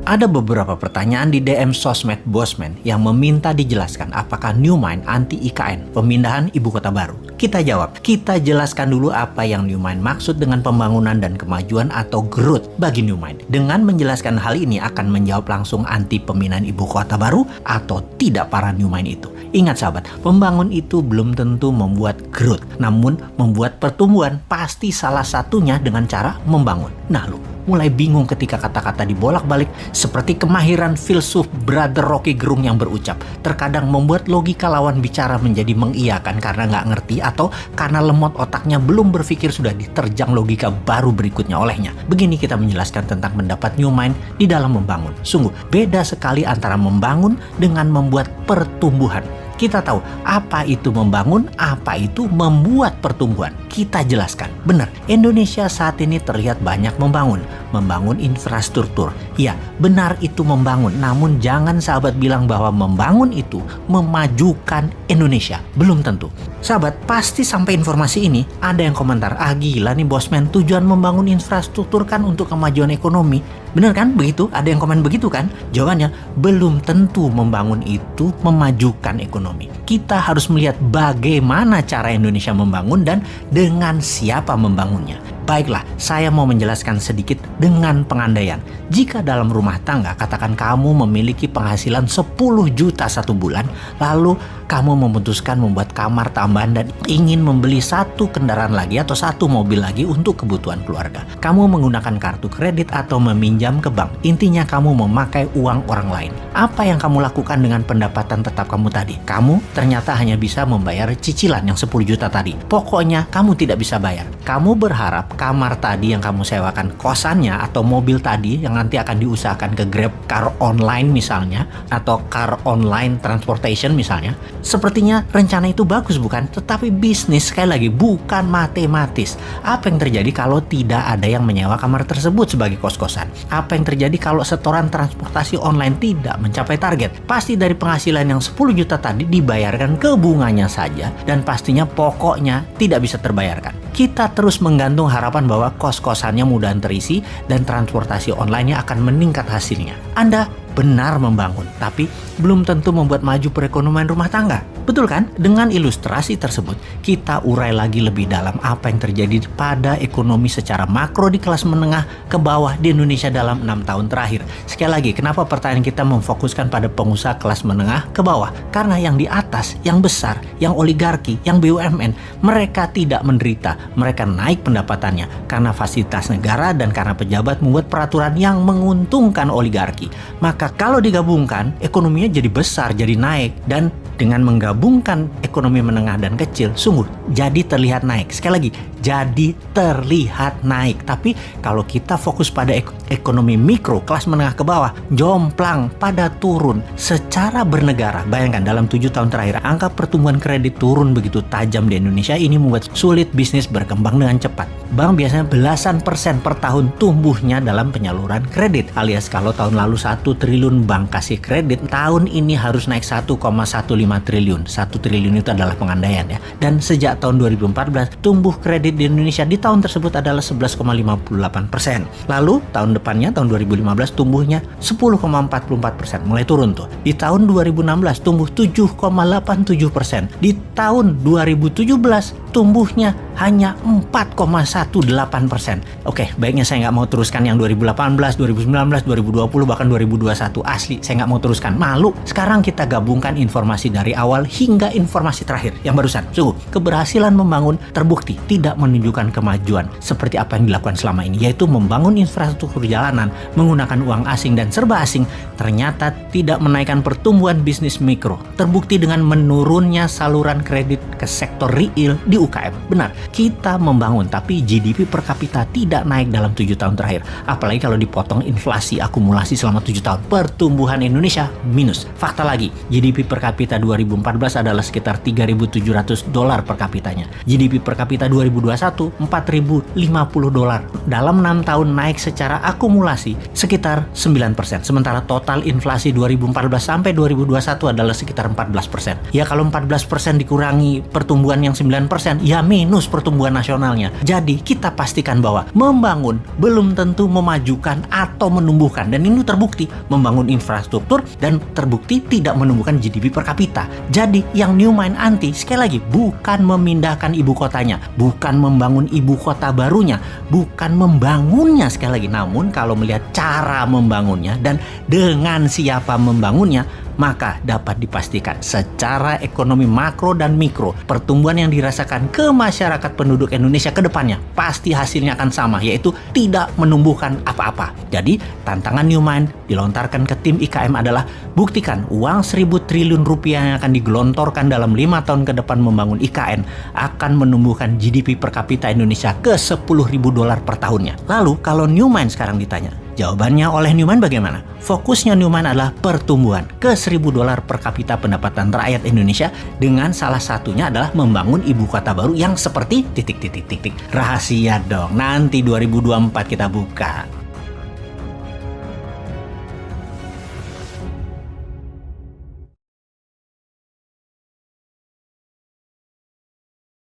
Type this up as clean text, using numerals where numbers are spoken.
Ada beberapa pertanyaan di DM sosmed Bosman yang meminta dijelaskan apakah New Mind anti IKN, pemindahan ibu kota baru. Kita jawab, kita jelaskan dulu apa yang New Mind maksud dengan pembangunan dan kemajuan atau growth bagi New Mind. Dengan menjelaskan hal ini akan menjawab langsung anti pemindahan ibu kota baru atau tidak para New Mind itu. Ingat sahabat, membangun itu belum tentu membuat growth, namun membuat pertumbuhan pasti salah satunya dengan cara membangun. Nah lu, mulai bingung ketika kata-kata dibolak-balik seperti kemahiran filsuf Brother Rocky Gerung yang berucap terkadang membuat logika lawan bicara menjadi mengiyakan karena nggak ngerti atau karena lemot otaknya belum berpikir sudah diterjang logika baru berikutnya olehnya. Begini kita menjelaskan tentang pendapat New Mind di dalam membangun. Sungguh beda sekali antara membangun dengan membuat pertumbuhan. Kita tahu apa itu membangun, apa itu membuat pertumbuhan. Kita jelaskan. Benar, Indonesia saat ini terlihat banyak membangun infrastruktur. Ya, benar itu membangun. Namun jangan sahabat bilang bahwa membangun itu memajukan Indonesia. Belum tentu. Sahabat, pasti sampai informasi ini ada yang komentar, gila nih Bosman, tujuan membangun infrastruktur kan untuk kemajuan ekonomi. Benar kan? Begitu? Ada yang komen begitu kan? Jawabannya, belum tentu membangun itu memajukan ekonomi. Kita harus melihat bagaimana cara Indonesia membangun dan dengan siapa membangunnya. Baiklah, saya mau menjelaskan sedikit dengan pengandaian. Jika dalam rumah tangga, katakan kamu memiliki penghasilan 10 juta satu bulan, lalu kamu memutuskan membuat kamar tambahan dan ingin membeli satu kendaraan lagi atau satu mobil lagi untuk kebutuhan keluarga. Kamu menggunakan kartu kredit atau meminjam ke bank. Intinya kamu memakai uang orang lain. Apa yang kamu lakukan dengan pendapatan tetap kamu tadi? Kamu ternyata hanya bisa membayar cicilan yang 10 juta tadi. Pokoknya kamu tidak bisa bayar. Kamu berharap kamar tadi yang kamu sewakan, kosannya atau mobil tadi yang nanti akan diusahakan ke Grab Car Online misalnya, atau Car Online Transportation misalnya. Sepertinya rencana itu bagus bukan? Tetapi bisnis sekali lagi bukan matematis. Apa yang terjadi kalau tidak ada yang menyewa kamar tersebut sebagai kos-kosan? Apa yang terjadi kalau setoran transportasi online tidak mencapai target? Pasti dari penghasilan yang 10 juta tadi dibayarkan ke bunganya saja dan pastinya pokoknya tidak bisa terbayarkan. Kita terus menggantung harapan bahwa kos-kosannya mudah terisi dan transportasi online-nya akan meningkat hasilnya. Anda benar membangun, tapi belum tentu membuat maju perekonomian rumah tangga. Betul kan? Dengan ilustrasi tersebut, kita urai lagi lebih dalam apa yang terjadi pada ekonomi secara makro di kelas menengah ke bawah di Indonesia dalam 6 tahun terakhir. Sekali lagi, kenapa pertanyaan kita memfokuskan pada pengusaha kelas menengah ke bawah? Karena yang di atas, yang besar, yang oligarki, yang BUMN, mereka tidak menderita. Mereka naik pendapatannya karena fasilitas negara dan karena pejabat membuat peraturan yang menguntungkan oligarki. Maka kalau digabungkan, ekonominya jadi besar, jadi naik. Dan dengan menggabungkan ekonomi menengah dan kecil, sungguh jadi terlihat naik. Sekali lagi, jadi terlihat naik. Tapi kalau kita fokus pada ekonomi mikro, kelas menengah ke bawah, jomplang pada turun secara bernegara. Bayangkan dalam 7 tahun terakhir, angka pertumbuhan kredit turun begitu tajam di Indonesia. Ini membuat sulit bisnis berkembang dengan cepat. Bank biasanya belasan persen per tahun tumbuhnya dalam penyaluran kredit. Alias kalau tahun lalu 1 triliun bank kasih kredit, tahun ini harus naik 1,15 triliun. 1 triliun itu adalah pengandaian ya. Dan sejak tahun 2014, tumbuh kredit di Indonesia di tahun tersebut adalah 11,58%. Lalu tahun depannya, tahun 2015, tumbuhnya 10,44%. Mulai turun tuh. Di tahun 2016 tumbuh 7,87%. Di tahun 2017 tumbuhnya hanya 4,18%. Oke, baiknya saya nggak mau teruskan yang 2018, 2019, 2020, bahkan 2021. Asli, saya nggak mau teruskan. Malu. Sekarang kita gabungkan informasi dari awal hingga informasi terakhir yang barusan. Sungguh, keberhasilan membangun terbukti tidak menunjukkan kemajuan seperti apa yang dilakukan selama ini, yaitu membangun infrastruktur jalanan menggunakan uang asing dan serba asing, ternyata tidak menaikkan pertumbuhan bisnis mikro. Terbukti dengan menurunnya saluran kredit ke sektor real di UKM. Benar, kita membangun tapi GDP per kapita tidak naik dalam 7 tahun terakhir. Apalagi kalau dipotong inflasi akumulasi selama 7 tahun. Pertumbuhan Indonesia minus. Fakta lagi, GDP per kapita 2014 adalah sekitar $3.700 per kapitanya. GDP per kapita 2021 $4.050. Dalam 6 tahun naik secara akumulasi sekitar 9%. Sementara total inflasi 2014 sampai 2021 adalah sekitar 14%. Ya kalau 14% dikurangi pertumbuhan yang 9%, kemudian ya minus pertumbuhan nasionalnya. Jadi kita pastikan bahwa membangun belum tentu memajukan atau menumbuhkan, dan ini terbukti membangun infrastruktur dan terbukti tidak menumbuhkan GDP per kapita. Jadi yang New Mind Anti sekali lagi bukan memindahkan ibu kotanya, bukan membangun ibu kota barunya, bukan membangunnya sekali lagi, namun kalau melihat cara membangunnya dan dengan siapa membangunnya, maka dapat dipastikan secara ekonomi makro dan mikro, pertumbuhan yang dirasakan ke masyarakat penduduk Indonesia ke depannya pasti hasilnya akan sama, yaitu tidak menumbuhkan apa-apa. Jadi tantangan New Mind dilontarkan ke tim IKM adalah buktikan uang 1.000 triliun rupiah yang akan digelontorkan dalam 5 tahun ke depan membangun IKN akan menumbuhkan GDP per kapita Indonesia ke $10.000 per tahunnya. Lalu kalau New Mind sekarang ditanya, jawabannya oleh New Mind bagaimana? Fokusnya New Mind adalah pertumbuhan ke $1.000 per kapita pendapatan rakyat Indonesia, dengan salah satunya adalah membangun ibu kota baru yang seperti titik. Rahasia dong, nanti 2024 kita buka.